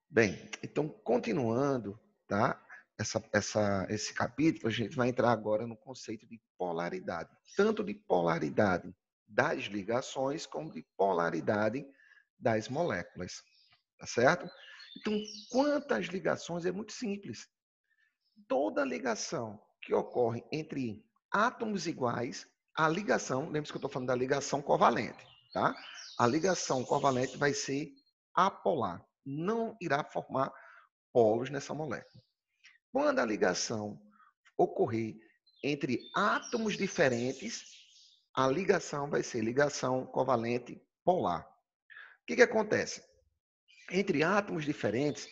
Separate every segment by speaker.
Speaker 1: Bem, então continuando, tá? Esse capítulo, a gente vai entrar agora no conceito de polaridade. Tanto de polaridade das ligações, como de polaridade das moléculas, tá certo? Então, quanto às ligações, é muito simples. Toda ligação que ocorre entre átomos iguais, a ligação, lembre-se que eu estou falando da ligação covalente, tá? A ligação covalente vai ser apolar, não irá formar polos nessa molécula. Quando a ligação ocorrer entre átomos diferentes, a ligação vai ser ligação covalente polar. O que acontece? Entre átomos diferentes,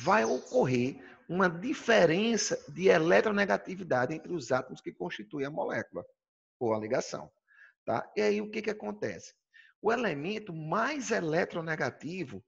Speaker 1: vai ocorrer uma diferença de eletronegatividade entre os átomos que constituem a molécula, ou a ligação. Tá? E aí, o que acontece? O elemento mais eletronegativo,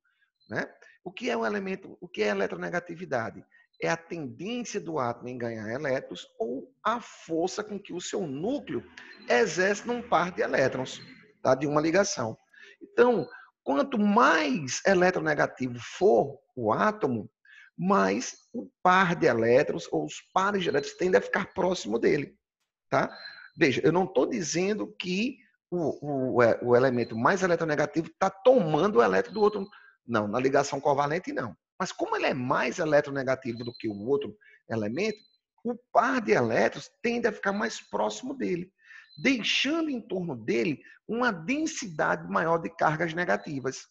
Speaker 1: né? O que é o elemento, o que é eletronegatividade? É a tendência do átomo em ganhar elétrons ou a força com que o seu núcleo exerce num par de elétrons, tá? De uma ligação. Então, quanto mais eletronegativo for o átomo, mais o par de elétrons ou os pares de elétrons tendem a ficar próximo dele, tá? Veja, eu não estou dizendo que o elemento mais eletronegativo está tomando o elétron do outro. Não, na ligação covalente, não. Mas como ele é mais eletronegativo do que o outro elemento, o par de elétrons tende a ficar mais próximo dele, deixando em torno dele uma densidade maior de cargas negativas.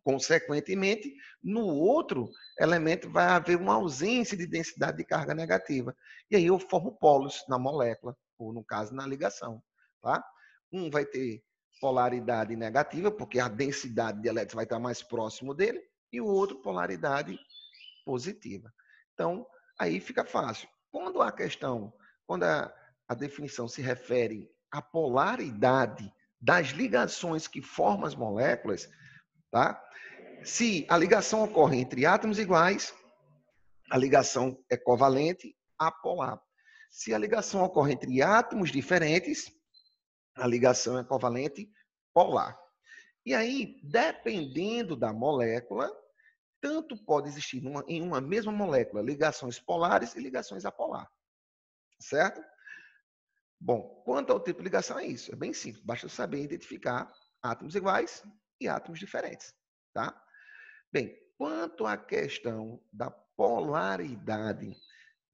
Speaker 1: Consequentemente, no outro elemento vai haver uma ausência de densidade de carga negativa. E aí eu formo polos na molécula, ou no caso, na ligação. Tá? Um vai ter polaridade negativa, porque a densidade de elétrons vai estar mais próximo dele, e o outro polaridade positiva. Então, aí fica fácil. Quando a definição se refere à polaridade das ligações que formam as moléculas, tá? Se a ligação ocorre entre átomos iguais, a ligação é covalente apolar. Se a ligação ocorre entre átomos diferentes, a ligação é covalente polar. E aí, dependendo da molécula, tanto pode existir em uma mesma molécula ligações polares e ligações apolar. Certo? Bom, quanto ao tipo de ligação, é isso. É bem simples. Basta saber identificar átomos iguais e átomos diferentes. Tá? Bem, quanto à questão da polaridade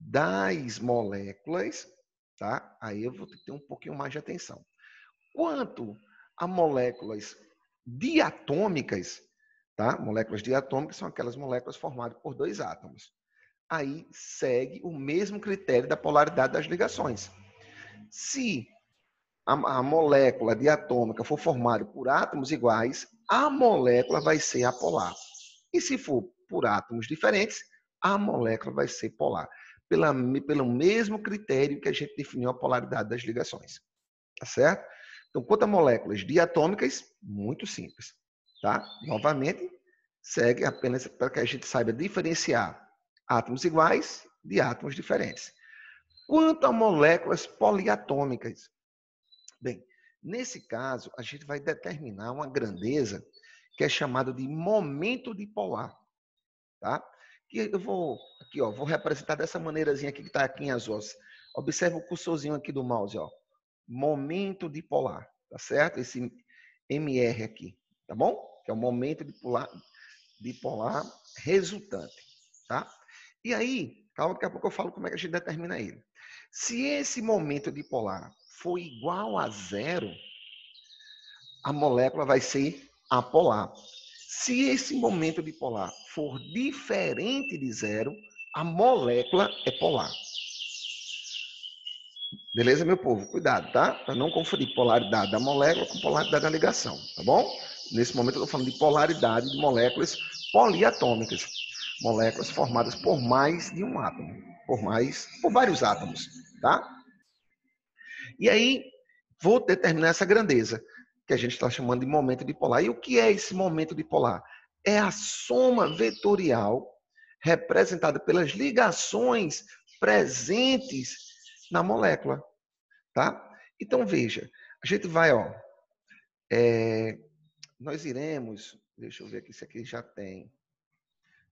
Speaker 1: das moléculas, tá? Aí eu vou ter um pouquinho mais de atenção. Quanto a moléculas diatômicas, tá? Moléculas diatômicas são aquelas moléculas formadas por dois átomos. Aí segue o mesmo critério da polaridade das ligações. Se a molécula diatômica for formada por átomos iguais, a molécula vai ser apolar. E se for por átomos diferentes, a molécula vai ser polar. Pelo mesmo critério que a gente definiu a polaridade das ligações. Tá certo? Então, quanto a moléculas diatômicas, muito simples. Tá? Novamente, segue apenas para que a gente saiba diferenciar átomos iguais de átomos diferentes. Quanto a moléculas poliatômicas, bem, nesse caso, a gente vai determinar uma grandeza que é chamada de momento dipolar, tá? Que eu vou aqui, ó, vou representar dessa maneirazinha aqui que está aqui em azul. Observa o cursorzinho aqui do mouse, ó. Momento dipolar, tá certo? Esse MR aqui, tá bom? Que é o momento dipolar resultante, tá? E aí, calma, daqui a pouco eu falo como é que a gente determina ele. Se esse momento dipolar for igual a zero, a molécula vai ser apolar. Se esse momento dipolar for diferente de zero, a molécula é polar. Beleza, meu povo? Cuidado, tá? Para não confundir polaridade da molécula com polaridade da ligação, tá bom? Nesse momento eu estou falando de polaridade de moléculas poliatômicas, moléculas formadas por mais de um átomo, por vários átomos, tá? E aí vou determinar essa grandeza, que a gente está chamando de momento dipolar. E o que é esse momento dipolar? É a soma vetorial representada pelas ligações presentes na molécula, tá? Então veja, a gente vai, ó, nós iremos, deixa eu ver aqui se aqui já tem.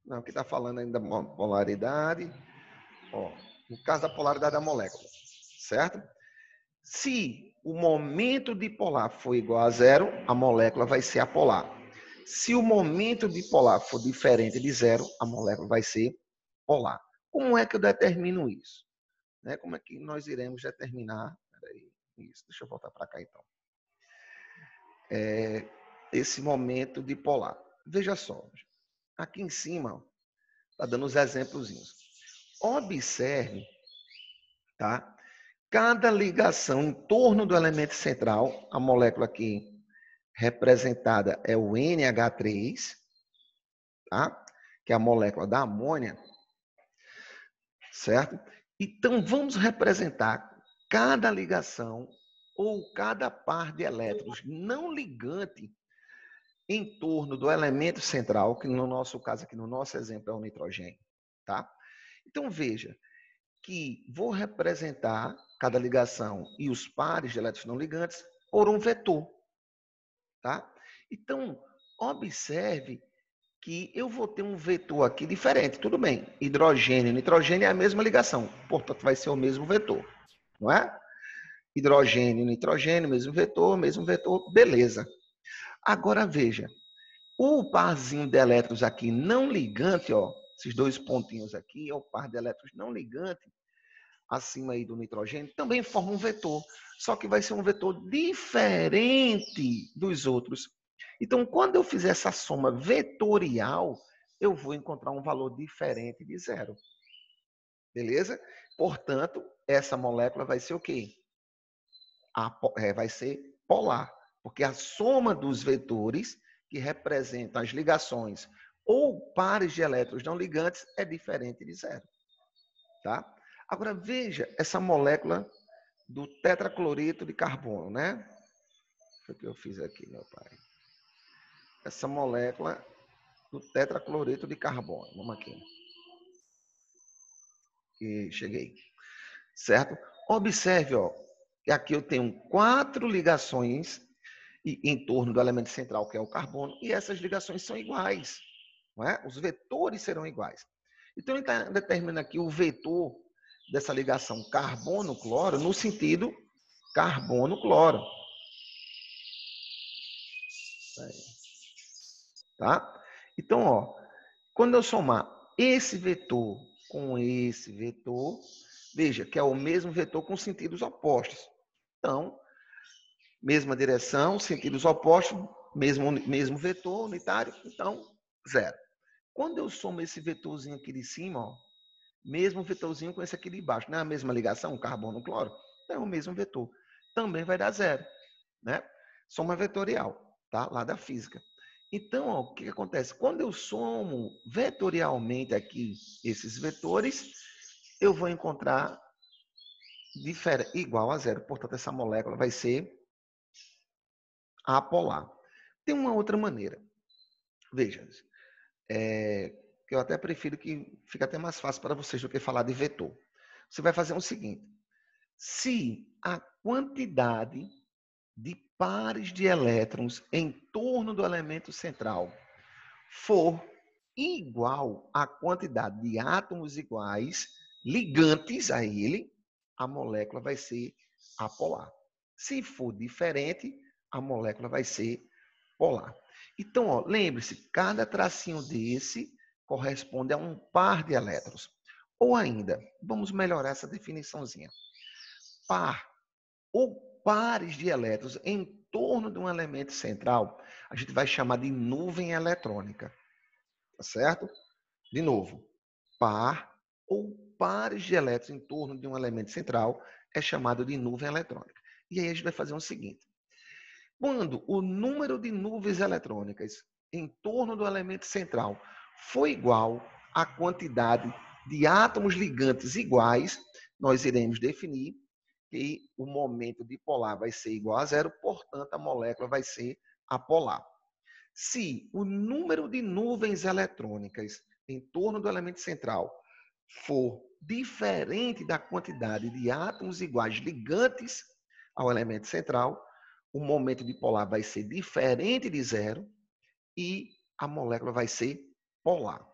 Speaker 1: Não, aqui está falando ainda da polaridade. Ó, no caso da polaridade da molécula, certo? Se o momento dipolar for igual a zero, a molécula vai ser apolar. Se o momento dipolar for diferente de zero, a molécula vai ser polar. Como é que eu determino isso? Né? Como é que nós iremos determinar? Peraí, isso, deixa eu voltar para cá então. Esse momento dipolar. Veja só, aqui em cima está dando os exemplozinhos. Observe, tá? Cada ligação em torno do elemento central, a molécula aqui representada é o NH3, tá? Que é a molécula da amônia, certo? Então, vamos representar cada ligação ou cada par de elétrons não ligante em torno do elemento central, que no nosso caso aqui, no nosso exemplo, é o nitrogênio, tá? Então, veja que vou representar cada ligação e os pares de elétrons não ligantes por um vetor, tá? Então, observe que eu vou ter um vetor aqui diferente. Tudo bem, hidrogênio e nitrogênio é a mesma ligação, portanto vai ser o mesmo vetor, não é? Hidrogênio e nitrogênio, mesmo vetor, beleza. Agora veja, o parzinho de elétrons aqui não ligante, ó, esses dois pontinhos aqui, é o par de elétrons não ligante, acima aí do nitrogênio, também forma um vetor, só que vai ser um vetor diferente dos outros. Então, quando eu fizer essa soma vetorial, eu vou encontrar um valor diferente de zero. Beleza? Portanto, essa molécula vai ser o quê? Vai ser polar, porque a soma dos vetores que representam as ligações ou pares de elétrons não ligantes é diferente de zero. Tá? Agora, veja essa molécula do tetracloreto de carbono, né? O que eu fiz aqui, meu pai? Essa molécula do tetracloreto de carbono. Vamos aqui. E cheguei. Certo? Observe, ó, que aqui eu tenho 4 ligações em torno do elemento central, que é o carbono, e essas ligações são iguais. Não é? Os vetores serão iguais. Então, ele está determinando aqui o vetor dessa ligação carbono-cloro no sentido carbono-cloro. Tá? Então, ó, quando eu somar esse vetor com esse vetor, veja que é o mesmo vetor com sentidos opostos. Então, mesma direção, sentidos opostos, mesmo vetor unitário, então, zero. Quando eu somo esse vetorzinho aqui de cima, ó, mesmo vetorzinho com esse aqui de baixo, não é a mesma ligação, carbono-cloro? Então, é o mesmo vetor. Também vai dar zero, né? Soma vetorial, tá? Lá da física. Então, ó, o que acontece? Quando eu somo vetorialmente aqui esses vetores, eu vou encontrar igual a zero. Portanto, essa molécula vai ser apolar. Tem uma outra maneira. Veja, que eu até prefiro que fique até mais fácil para vocês do que falar de vetor. Você vai fazer o seguinte. Se a quantidade de pares de elétrons em torno do elemento central for igual à quantidade de átomos iguais ligantes a ele, a molécula vai ser apolar. Se for diferente, a molécula vai ser polar. Então, ó, lembre-se, cada tracinho desse corresponde a um par de elétrons. Ou ainda, vamos melhorar essa definiçãozinha. Par ou pares de elétrons em torno de um elemento central, a gente vai chamar de nuvem eletrônica. Tá certo? De novo, par ou pares de elétrons em torno de um elemento central é chamado de nuvem eletrônica. E aí a gente vai fazer o seguinte. Quando o número de nuvens eletrônicas em torno do elemento central for igual à quantidade de átomos ligantes iguais, nós iremos definir que o momento dipolar vai ser igual a zero, portanto, a molécula vai ser apolar. Se o número de nuvens eletrônicas em torno do elemento central for diferente da quantidade de átomos iguais ligantes ao elemento central, o momento dipolar vai ser diferente de zero e a molécula vai ser polar.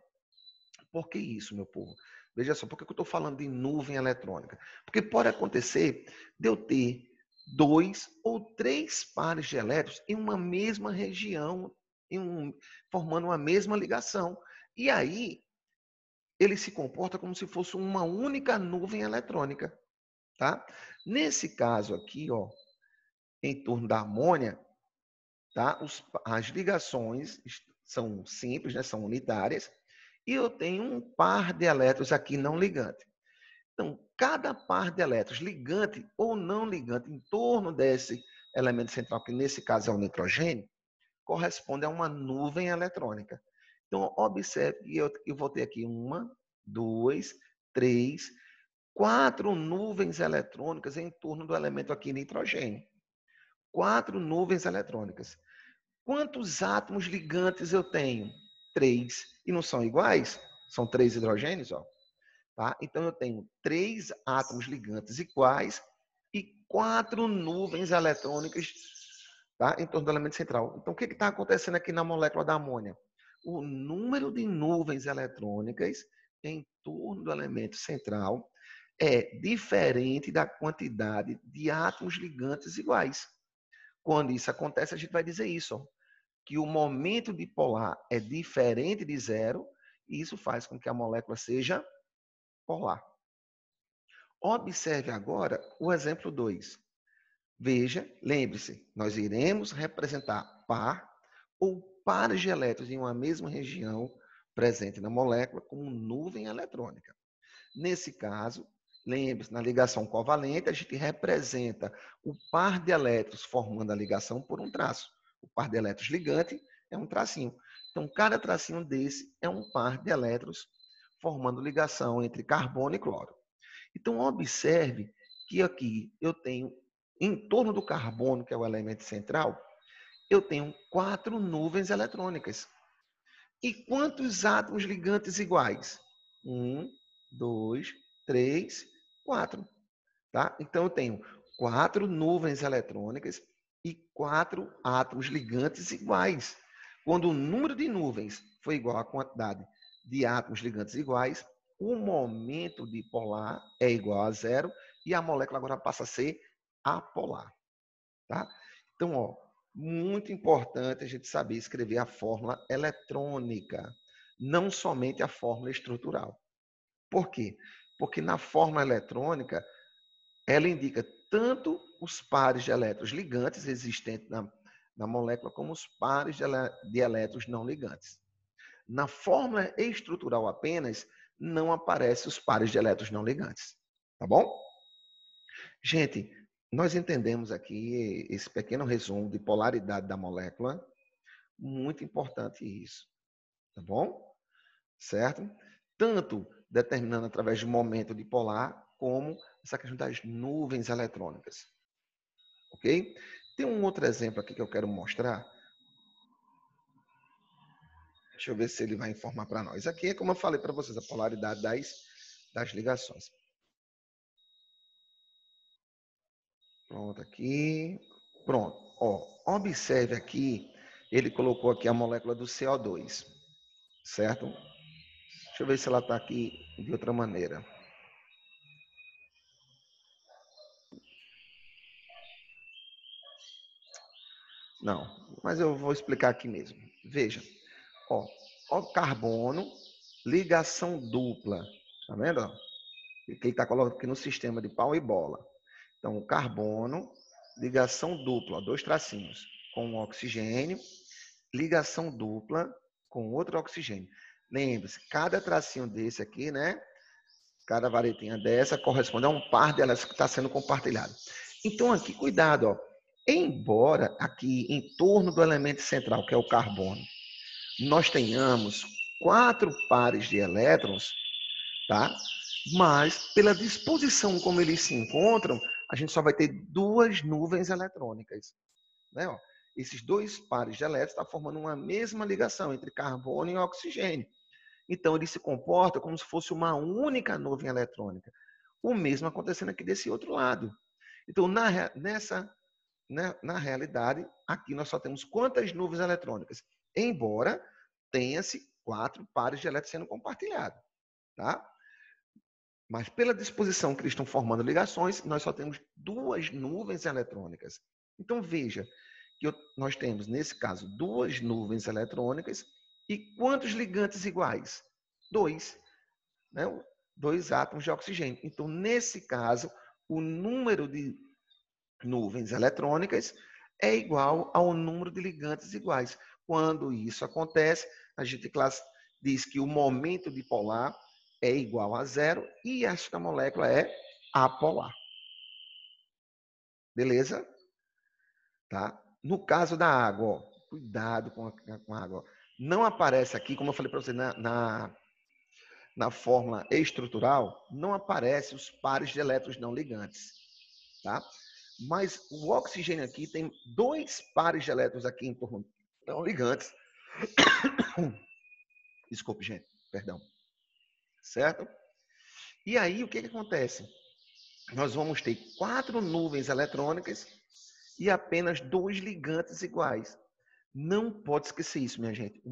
Speaker 1: Por que isso, meu povo? Veja só, por que eu estou falando de nuvem eletrônica? Porque pode acontecer de eu ter 2 ou 3 pares de elétrons em uma mesma região, formando uma mesma ligação. E aí, ele se comporta como se fosse uma única nuvem eletrônica, tá? Nesse caso aqui, ó, em torno da amônia, tá? As ligações são simples, né? São unitárias, e eu tenho um par de elétrons aqui não ligante. Então, cada par de elétrons ligante ou não ligante em torno desse elemento central, que nesse caso é o nitrogênio, corresponde a uma nuvem eletrônica. Então, observe que eu vou ter aqui 1, 2, 3, 4 nuvens eletrônicas em torno do elemento aqui nitrogênio. 4 nuvens eletrônicas. Quantos átomos ligantes eu tenho? 3. E não são iguais? São 3 hidrogênios, ó. Tá? Então, eu tenho 3 átomos ligantes iguais e 4 nuvens eletrônicas, tá? Em torno do elemento central. Então, o que está acontecendo aqui na molécula da amônia? O número de nuvens eletrônicas em torno do elemento central é diferente da quantidade de átomos ligantes iguais. Quando isso acontece, a gente vai dizer isso, ó, que o momento dipolar é diferente de zero, e isso faz com que a molécula seja polar. Observe agora o exemplo 2. Veja, lembre-se, nós iremos representar par ou pares de elétrons em uma mesma região presente na molécula como nuvem eletrônica. Nesse caso, lembre-se, na ligação covalente, a gente representa o par de elétrons formando a ligação por um traço. O par de elétrons ligante é um tracinho. Então, cada tracinho desse é um par de elétrons formando ligação entre carbono e cloro. Então, observe que aqui eu tenho, em torno do carbono, que é o elemento central, eu tenho 4 nuvens eletrônicas. E quantos átomos ligantes iguais? 1, 2, 3, 4. Tá? Então, eu tenho 4 nuvens eletrônicas e 4 átomos ligantes iguais. Quando o número de nuvens for igual à quantidade de átomos ligantes iguais, o momento dipolar é igual a zero e a molécula agora passa a ser apolar. Tá? Então, ó, muito importante a gente saber escrever a fórmula eletrônica, não somente a fórmula estrutural. Por quê? Porque na fórmula eletrônica, ela indica tanto os pares de elétrons ligantes existentes na molécula, como os pares de elétrons não ligantes. Na fórmula estrutural apenas, não aparecem os pares de elétrons não ligantes. Tá bom? Gente, nós entendemos aqui esse pequeno resumo de polaridade da molécula. Muito importante isso. Tá bom? Certo? Tanto determinando através de momento dipolar, como essa questão das nuvens eletrônicas. Ok? Tem um outro exemplo aqui que eu quero mostrar. Deixa eu ver se ele vai informar para nós. Aqui é como eu falei para vocês, a polaridade das ligações. Pronto, aqui. Pronto. Ó, observe aqui, ele colocou aqui a molécula do CO2, certo? Deixa eu ver se ela está aqui de outra maneira. Não, mas eu vou explicar aqui mesmo. Veja, ó carbono, ligação dupla. Tá vendo? Ó? Que ele está colocando aqui no sistema de pau e bola. Então, o carbono, ligação dupla, ó, 2 tracinhos, com o oxigênio, ligação dupla com outro oxigênio. Lembre-se, cada tracinho desse aqui, né? Cada varetinha dessa corresponde a um par de elétrons que está sendo compartilhado. Então, aqui, cuidado, ó. Embora aqui em torno do elemento central, que é o carbono, nós tenhamos 4 pares de elétrons, tá? Mas, pela disposição como eles se encontram, a gente só vai ter 2 nuvens eletrônicas. Né? Ó, esses 2 pares de elétrons estão formando uma mesma ligação entre carbono e oxigênio. Então, ele se comporta como se fosse uma única nuvem eletrônica. O mesmo acontecendo aqui desse outro lado. Então, na realidade, aqui nós só temos quantas nuvens eletrônicas? Embora tenha-se 4 pares de elétrons sendo compartilhados, tá? Mas pela disposição que eles estão formando ligações, nós só temos 2 nuvens eletrônicas. Então, veja que nós temos, nesse caso, 2 nuvens eletrônicas e quantos ligantes iguais? 2, né? 2 átomos de oxigênio. Então, nesse caso, o número de nuvens eletrônicas é igual ao número de ligantes iguais. Quando isso acontece, a gente diz que o momento dipolar é igual a 0 e esta molécula é apolar. Beleza? Tá? No caso da água, ó, cuidado com a água. Não aparece aqui, como eu falei para você, na fórmula estrutural, não aparece os pares de elétrons não ligantes. Tá? Mas o oxigênio aqui tem 2 pares de elétrons aqui em torno não ligantes. Desculpe, gente, perdão. Certo? E aí, o que acontece? Nós vamos ter 4 nuvens eletrônicas e apenas 2 ligantes iguais. Não pode esquecer isso, minha gente.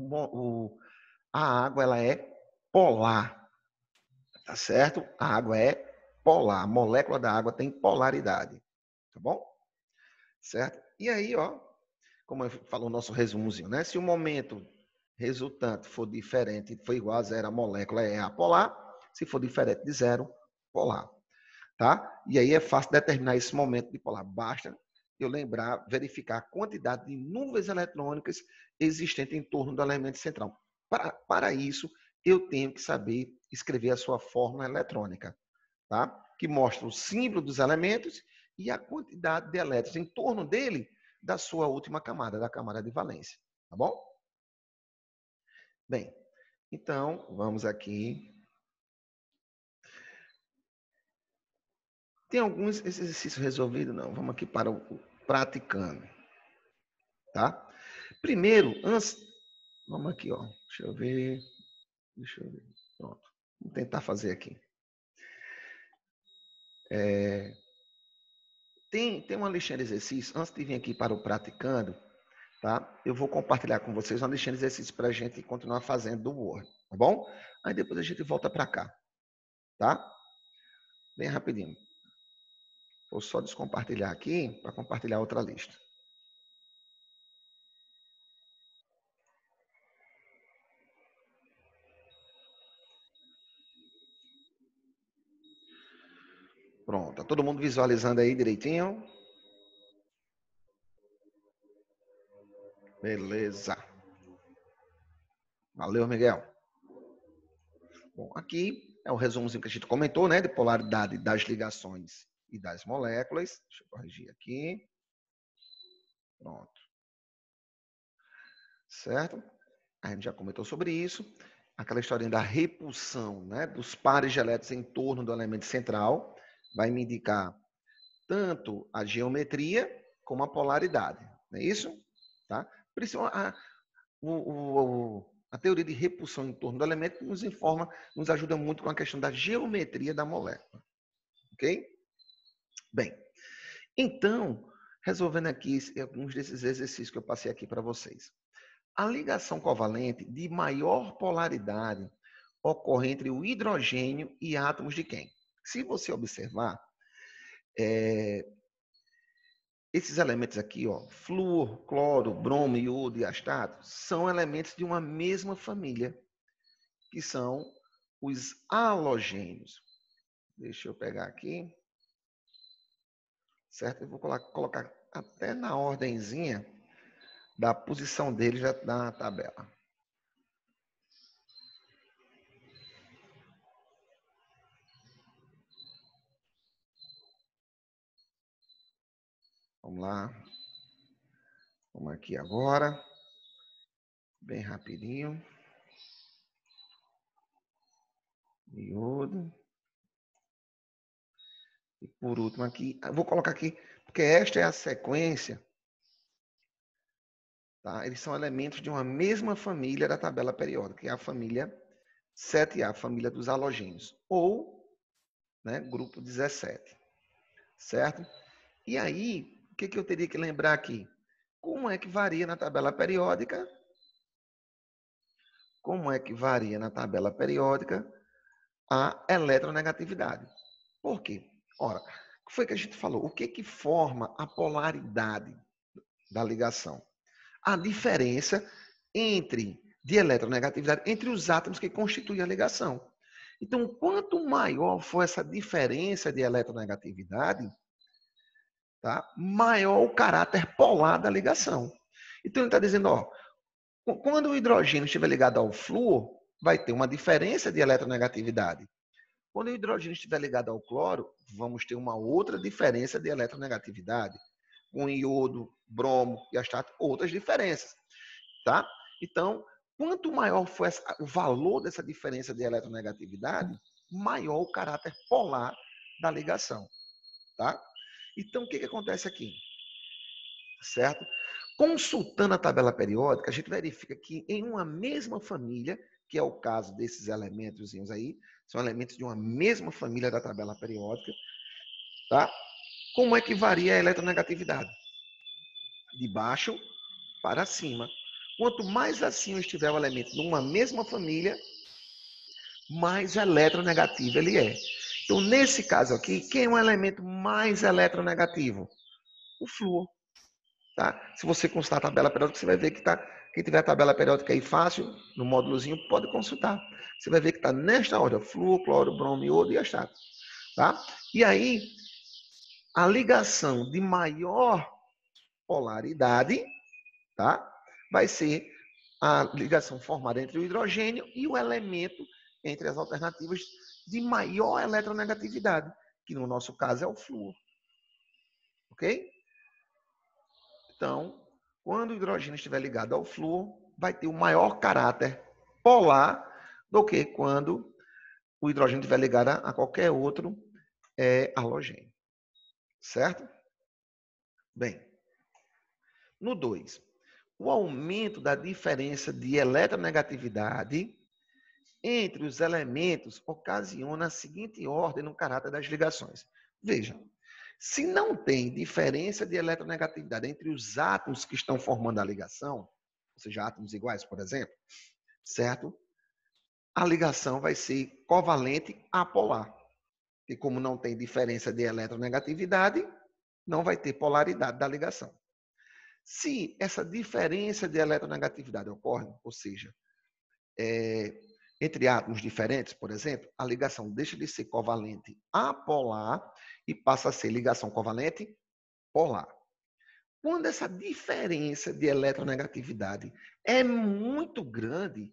Speaker 1: A água ela é polar, tá certo? A água é polar. A molécula da água tem polaridade, tá bom? Certo? E aí, ó, como falou o nosso resumozinho, né? Se o momento resultante for diferente, for igual a 0, a molécula é apolar. Se for diferente de 0, polar. Tá? E aí é fácil determinar esse momento dipolar. Basta eu lembrar, verificar a quantidade de nuvens eletrônicas existentes em torno do elemento central. Para isso, eu tenho que saber escrever a sua fórmula eletrônica, tá? Que mostra o símbolo dos elementos e a quantidade de elétrons em torno dele da sua última camada, da camada de valência. Tá bom? Bem, então, vamos aqui. Tem alguns exercícios resolvidos? Não. Vamos aqui para o praticando. Tá? Primeiro, antes... Vamos aqui, ó. Deixa eu ver. Pronto. Vou tentar fazer aqui. Tem uma listinha de exercícios. Antes de vir aqui para o praticando, tá? Eu vou compartilhar com vocês uma listinha de exercícios para a gente continuar fazendo do Word, tá bom? Aí depois a gente volta para cá, tá? Bem rapidinho. Vou só descompartilhar aqui para compartilhar outra lista. Pronto. Tá todo mundo visualizando aí direitinho? Beleza. Valeu, Miguel. Bom, aqui é o resumozinho que a gente comentou, né? De polaridade das ligações e das moléculas. Deixa eu corrigir aqui. Pronto. Certo? A gente já comentou sobre isso. Aquela historinha da repulsão, né? Dos pares de elétrons em torno do elemento central. Vai me indicar tanto a geometria como a polaridade. Não é isso? Tá? Por isso, a teoria de repulsão em torno do elemento nos ajuda muito com a questão da geometria da molécula. Ok? Bem, então, resolvendo aqui alguns desses exercícios que eu passei aqui para vocês. A ligação covalente de maior polaridade ocorre entre o hidrogênio e átomos de quem? Se você observar, esses elementos aqui, ó, flúor, cloro, bromo, iodo e astato, são elementos de uma mesma família, que são os halogênios. Deixa eu pegar aqui. Certo? Eu vou colocar até na ordenzinha da posição dele já na tabela. Vamos lá. Vamos aqui agora. Bem rapidinho. Iodo. E por último aqui, eu vou colocar aqui, porque esta é a sequência. Tá? Eles são elementos de uma mesma família da tabela periódica, que é a família 7A, a família dos halogênios, ou, né, grupo 17. Certo? E aí, o que eu teria que lembrar aqui? Como é que varia na tabela periódica? como é que varia na tabela periódica a eletronegatividade. Por quê? Ora, o que foi que a gente falou? O que que forma a polaridade da ligação? A diferença de eletronegatividade entre os átomos que constituem a ligação. Então, quanto maior for essa diferença de eletronegatividade, tá? Maior o caráter polar da ligação. Então, ele está dizendo, ó, quando o hidrogênio estiver ligado ao flúor, vai ter uma diferença de eletronegatividade. Quando o hidrogênio estiver ligado ao cloro, vamos ter uma outra diferença de eletronegatividade. Com iodo, bromo e astato, outras diferenças. Tá? Então, quanto maior for o valor dessa diferença de eletronegatividade, maior o caráter polar da ligação. Tá? Então, o que acontece aqui? Certo? Consultando a tabela periódica, a gente verifica que em uma mesma família, que é o caso desses elementos aí, são elementos de uma mesma família da tabela periódica, tá? Como é que varia a eletronegatividade? De baixo para cima. Quanto mais acima estiver o elemento numa mesma família, mais eletronegativo ele é. Então, nesse caso aqui, quem é o elemento mais eletronegativo? O flúor. Tá? Se você consultar a tabela periódica, você vai ver que tá. Quem tiver a tabela periódica aí fácil, no módulozinho, pode consultar. Você vai ver que está nesta ordem: flúor, cloro, bromo, iodo e astato. Tá? E aí, a ligação de maior polaridade, tá? Vai ser a ligação formada entre o hidrogênio e o elemento entre as alternativas de maior eletronegatividade, que no nosso caso é o flúor. Ok? Então, quando o hidrogênio estiver ligado ao flúor, vai ter o maior caráter polar do que quando o hidrogênio estiver ligado a qualquer outro halogênio. Certo? Bem, no 2, o aumento da diferença de eletronegatividade entre os elementos ocasiona a seguinte ordem no caráter das ligações. Veja, se não tem diferença de eletronegatividade entre os átomos que estão formando a ligação, ou seja, átomos iguais, por exemplo, certo? A ligação vai ser covalente apolar. E como não tem diferença de eletronegatividade, não vai ter polaridade da ligação. Se essa diferença de eletronegatividade ocorre, ou seja, entre átomos diferentes, por exemplo, a ligação deixa de ser covalente apolar e passa a ser ligação covalente polar. Quando essa diferença de eletronegatividade é muito grande,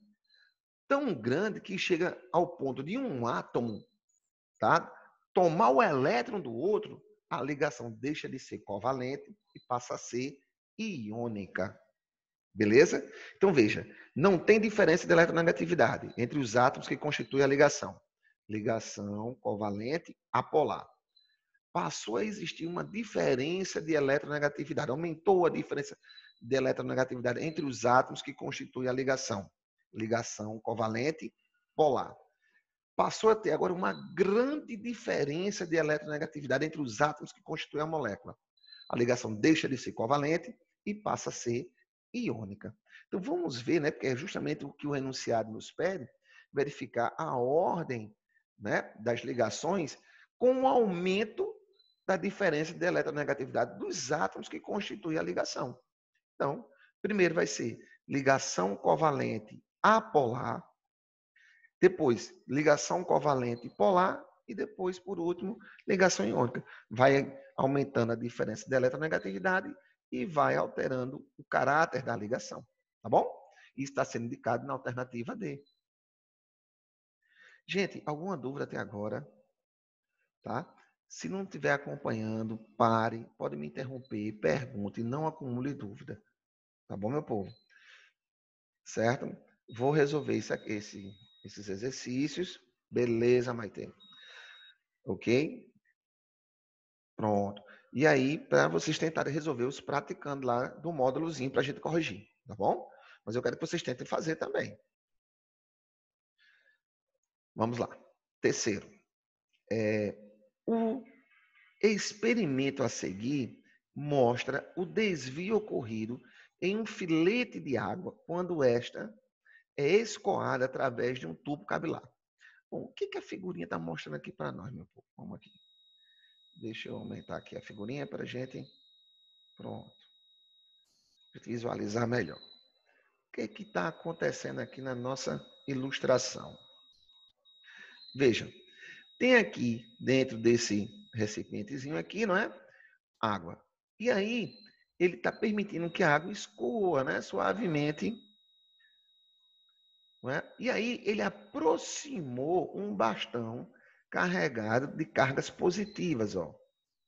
Speaker 1: tão grande que chega ao ponto de um átomo, tá, tomar o elétron do outro, a ligação deixa de ser covalente e passa a ser iônica. Beleza? Então, veja, não tem diferença de eletronegatividade entre os átomos que constituem a ligação. Ligação covalente apolar. Passou a existir uma diferença de eletronegatividade. Aumentou a diferença de eletronegatividade entre os átomos que constituem a ligação. Ligação covalente polar. Passou a ter agora uma grande diferença de eletronegatividade entre os átomos que constituem a molécula. A ligação deixa de ser covalente e passa a ser iônica. Então vamos ver, né, porque é justamente o que o enunciado nos pede, verificar a ordem, né, das ligações com o aumento da diferença de eletronegatividade dos átomos que constituem a ligação. Então, primeiro vai ser ligação covalente apolar, depois ligação covalente polar e depois, por último, ligação iônica. Vai aumentando a diferença de eletronegatividade e vai alterando o caráter da ligação. Tá bom? Isso está sendo indicado na alternativa D. Gente, alguma dúvida até agora? Tá? Se não estiver acompanhando, pare, pode me interromper, pergunte, não acumule dúvida. Tá bom, meu povo? Certo? Vou resolver esses exercícios. Beleza, Maite? Ok? Pronto. E aí, para vocês tentarem resolver os praticando lá do módulozinho para a gente corrigir, tá bom? Mas eu quero que vocês tentem fazer também. Vamos lá. Terceiro. O experimento a seguir mostra o desvio ocorrido em um filete de água quando esta é escoada através de um tubo capilar. Bom, o que, que a figurinha está mostrando aqui para nós, meu povo? Vamos aqui. Deixa eu aumentar aqui a figurinha para a gente. Pronto. Para visualizar melhor. O que está acontecendo aqui na nossa ilustração? Veja, tem aqui dentro desse recipientezinho aqui, não é? Água. E aí, ele está permitindo que a água escoa, né? Suavemente. Não é? E aí, ele aproximou um bastão carregado de cargas positivas, ó,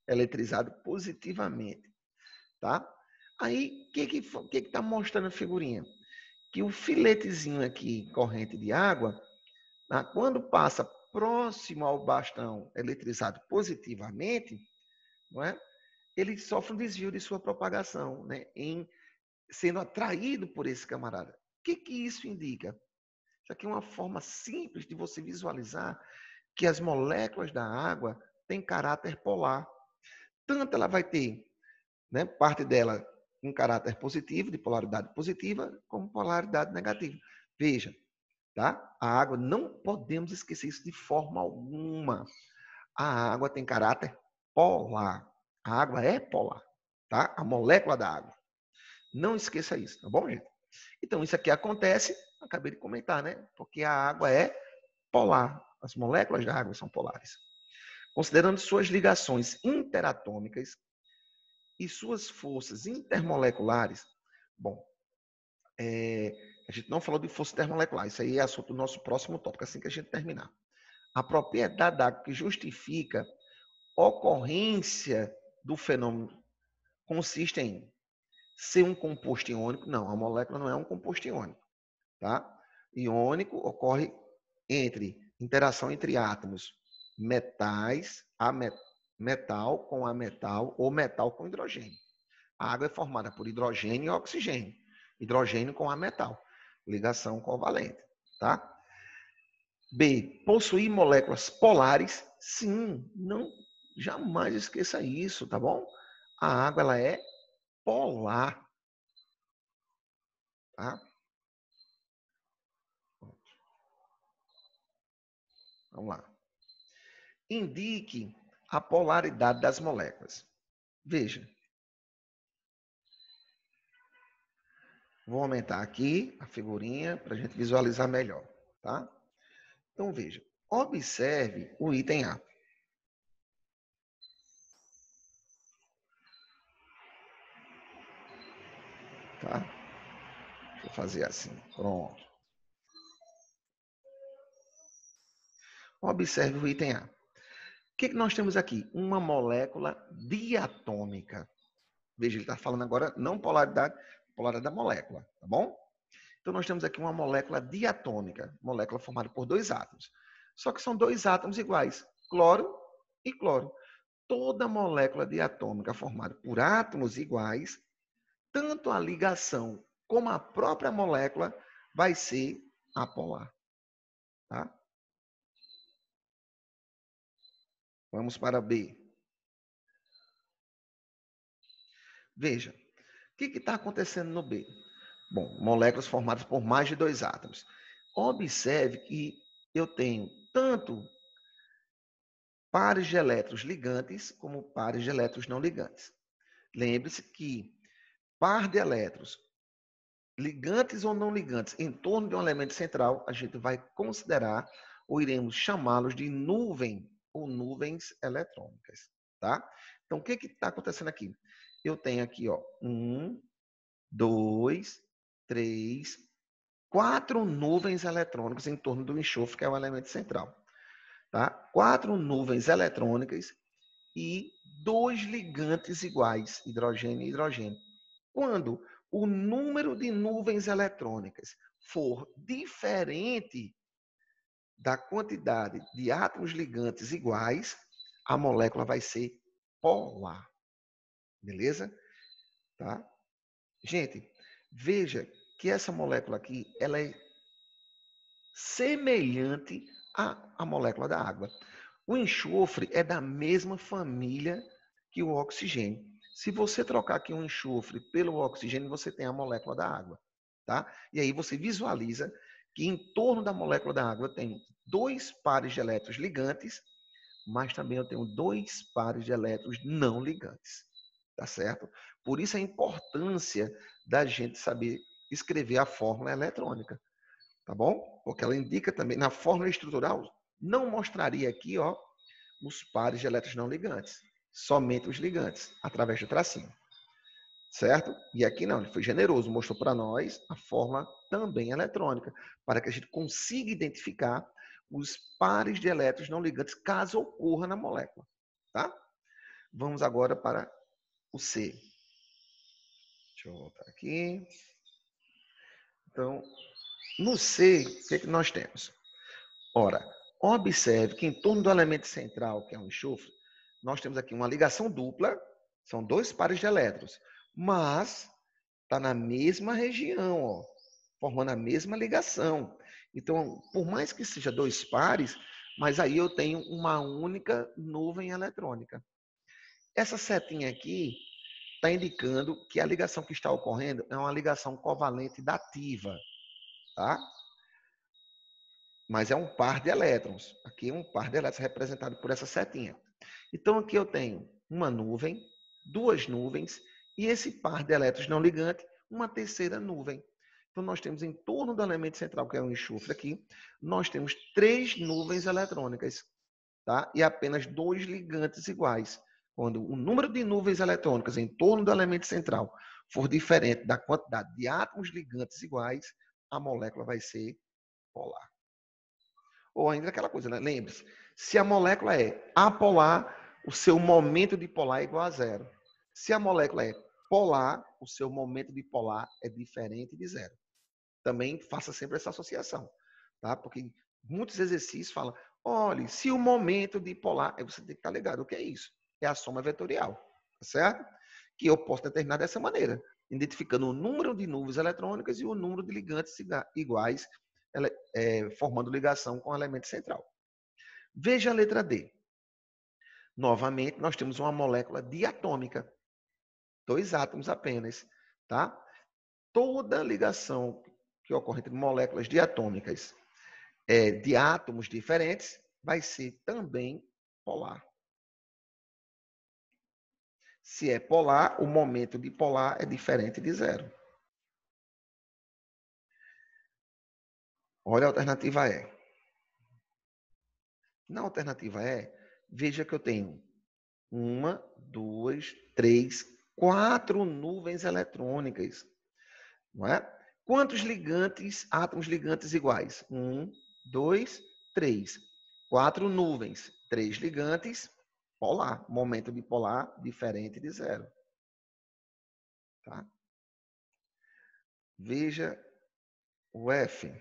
Speaker 1: eletrizado positivamente, tá? Aí, o que está mostrando a figurinha? Que o filetezinho aqui, corrente de água, quando passa próximo ao bastão eletrizado positivamente, não é? Ele sofre um desvio de sua propagação, né? Em sendo atraído por esse camarada. O que isso indica? Isso aqui é uma forma simples de você visualizar que as moléculas da água têm caráter polar. Tanto ela vai ter, né, parte dela em caráter positivo, de polaridade positiva, como polaridade negativa. Veja, tá? A água, não podemos esquecer isso de forma alguma. A água tem caráter polar. A água é polar, tá? A molécula da água. Não esqueça isso, tá bom, gente? Então, isso aqui acontece, acabei de comentar, né? Porque a água é polar. As moléculas da água são polares. Considerando suas ligações interatômicas e suas forças intermoleculares, bom, a gente não falou de força termolecular, isso aí é assunto do nosso próximo tópico, assim que a gente terminar. A propriedade da água que justifica ocorrência do fenômeno consiste em ser um composto iônico. Não, a molécula não é um composto iônico. Tá? Iônico ocorre interação entre átomos metais, metal com ametal ou metal com hidrogênio. A água é formada por hidrogênio e oxigênio. Hidrogênio com ametal. Ligação covalente. Tá? B. Possuir moléculas polares? Sim, não, jamais esqueça isso, tá bom? A água ela é polar, tá? Vamos lá. Indique a polaridade das moléculas. Veja. Vou aumentar aqui a figurinha para a gente visualizar melhor, tá? Então veja. Observe o item A. Tá? Deixa eu fazer assim. Pronto. Observe o item A. O que nós temos aqui? Uma molécula diatômica. Veja, ele está falando agora não polaridade da molécula, tá bom? Então nós temos aqui uma molécula diatômica, molécula formada por dois átomos. Só que são dois átomos iguais, cloro e cloro. Toda molécula diatômica formada por átomos iguais, tanto a ligação como a própria molécula vai ser apolar. Tá? Vamos para B. Veja, o que está acontecendo no B? Bom, moléculas formadas por mais de dois átomos. Observe que eu tenho tanto pares de elétrons ligantes como pares de elétrons não ligantes. Lembre-se que par de elétrons ligantes ou não ligantes em torno de um elemento central, a gente vai considerar ou iremos chamá-los de nuvem ou nuvens eletrônicas, tá? Então, o que está acontecendo aqui? Eu tenho aqui, ó, 1, 2, 3, 4 nuvens eletrônicas em torno do enxofre, que é o elemento central, tá? 4 nuvens eletrônicas e 2 ligantes iguais, hidrogênio e hidrogênio. Quando o número de nuvens eletrônicas for diferente da quantidade de átomos ligantes iguais, a molécula vai ser polar. Beleza? Tá? Gente, veja que essa molécula aqui, ela é semelhante à molécula da água. O enxofre é da mesma família que o oxigênio. Se você trocar aqui um enxofre pelo oxigênio, você tem a molécula da água, tá? E aí você visualiza que em torno da molécula da água eu tenho 2 pares de elétrons ligantes, mas também eu tenho 2 pares de elétrons não ligantes. Tá certo? Por isso a importância da gente saber escrever a fórmula eletrônica. Tá bom? Porque ela indica também, na fórmula estrutural, não mostraria aqui, ó, os pares de elétrons não ligantes. Somente os ligantes, através do tracinho. Certo? E aqui não, ele foi generoso, mostrou para nós a fórmula também eletrônica, para que a gente consiga identificar os pares de elétrons não ligantes, caso ocorra na molécula. Tá? Vamos agora para o C. Deixa eu voltar aqui. Então, no C, o que nós temos? Ora, observe que em torno do elemento central, que é o enxofre, nós temos aqui uma ligação dupla, são 2 pares de elétrons, mas está na mesma região, ó, formando a mesma ligação. Então, por mais que seja 2 pares, mas aí eu tenho uma única nuvem eletrônica. Essa setinha aqui está indicando que a ligação que está ocorrendo é uma ligação covalente dativa, tá? Mas é um par de elétrons. Aqui é um par de elétrons representado por essa setinha. Então, aqui eu tenho uma nuvem, 2 nuvens, e esse par de elétrons não ligante, uma terceira nuvem. Então, nós temos em torno do elemento central, que é o enxofre aqui, nós temos 3 nuvens eletrônicas, tá? E apenas 2 ligantes iguais. Quando o número de nuvens eletrônicas em torno do elemento central for diferente da quantidade de átomos ligantes iguais, a molécula vai ser polar. Ou ainda aquela coisa, né? Lembre-se, se a molécula é apolar, o seu momento dipolar é igual a zero. Se a molécula é polar, o seu momento dipolar é diferente de zero. Também faça sempre essa associação, tá? Porque muitos exercícios falam, olha, se o momento dipolar, aí você tem que estar ligado, o que é isso? É a soma vetorial, tá certo? Que eu posso determinar dessa maneira, identificando o número de nuvens eletrônicas e o número de ligantes iguais, formando ligação com o elemento central. Veja a letra D. Novamente, nós temos uma molécula diatômica, 2 átomos apenas, tá? Toda ligação que ocorre entre moléculas diatômicas de átomos diferentes vai ser também polar. Se é polar, o momento dipolar é diferente de zero. Olha a alternativa E. Na alternativa E, veja que eu tenho 1, 2, 3, 4 nuvens eletrônicas. Não é? Quantos ligantes, átomos ligantes iguais? 1, 2, 3. 4 nuvens, 3 ligantes, polar. Momento bipolar diferente de zero. Tá? Veja o F.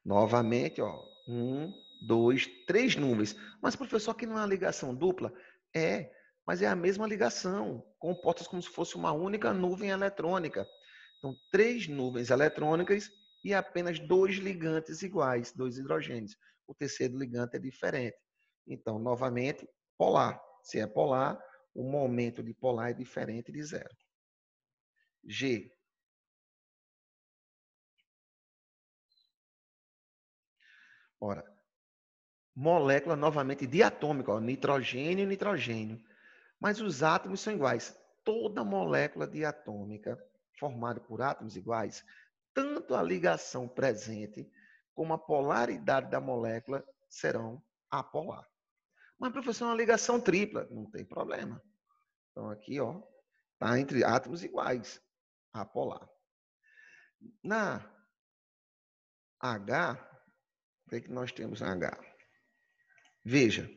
Speaker 1: Novamente, ó, 1, 2, 3 nuvens. Mas, professor, aqui não é uma ligação dupla? É, mas é a mesma ligação, compostas como se fosse uma única nuvem eletrônica. Então, 3 nuvens eletrônicas e apenas 2 ligantes iguais, 2 hidrogênios. O terceiro ligante é diferente. Então, novamente, polar. Se é polar, o momento de polar é diferente de zero. G. Ora, molécula novamente diatômica, ó, nitrogênio e nitrogênio. Mas os átomos são iguais. Toda molécula diatômica formada por átomos iguais, tanto a ligação presente como a polaridade da molécula serão apolar. Mas, professor, é uma ligação tripla. Não tem problema. Então, aqui, ó, tá entre átomos iguais, apolar. Na H, o que é que nós temos na H? Veja,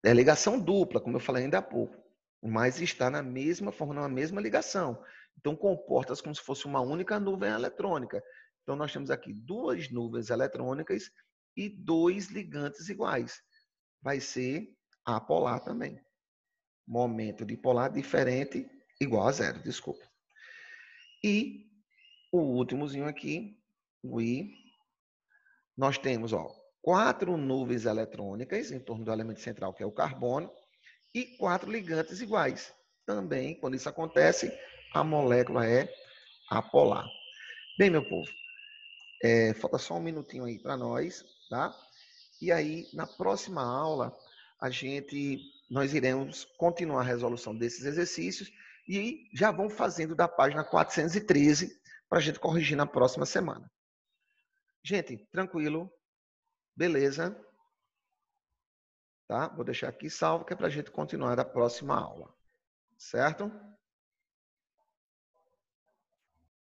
Speaker 1: é ligação dupla, como eu falei ainda há pouco, mas está na mesma forma, na mesma ligação. Então, comporta-se como se fosse uma única nuvem eletrônica. Então, nós temos aqui 2 nuvens eletrônicas e 2 ligantes iguais. Vai ser apolar também. Momento dipolar diferente, igual a zero, desculpa. E o últimozinho aqui, o I, nós temos, ó, 4 nuvens eletrônicas em torno do elemento central, que é o carbono, e 4 ligantes iguais. Também, quando isso acontece, a molécula é apolar. Bem, meu povo, Falta só um minutinho aí para nós, tá? E aí, na próxima aula, nós iremos continuar a resolução desses exercícios e já vão fazendo da página 413 para a gente corrigir na próxima semana. Gente, tranquilo? Beleza? Tá? Vou deixar aqui salvo que é para a gente continuar da próxima aula. Certo?